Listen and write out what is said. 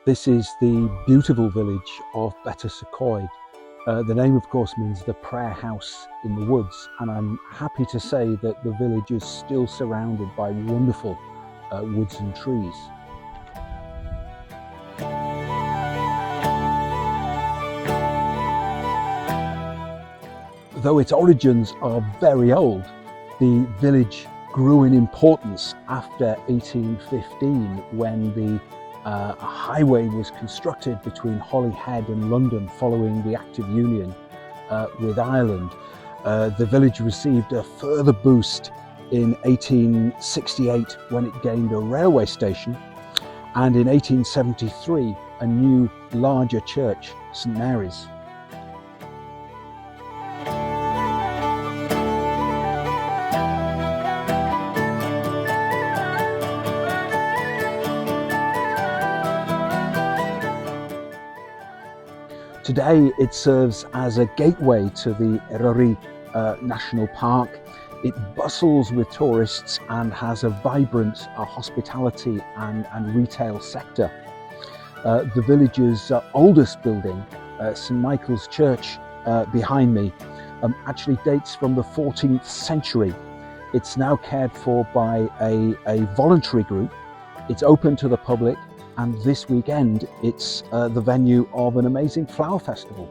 This is the beautiful village of Betws-y-coed. The name, of course, means the prayer house in the woods, and I'm happy to say that the village is still surrounded by wonderful woods and trees. Though its origins are very old, the village grew in importance after 1815 when the highway was constructed between Holyhead and London following the Act of Union with Ireland. The village received a further boost in 1868 when it gained a railway station, and in 1873 a new larger church, St Mary's. Today it serves as a gateway to the Eryri National Park. It bustles with tourists and has a vibrant hospitality and retail sector. The village's oldest building, St Michael's Church behind me, actually dates from the 14th century. It's now cared for by a voluntary group. It's open to the public, and this weekend it's the venue of an amazing flower festival.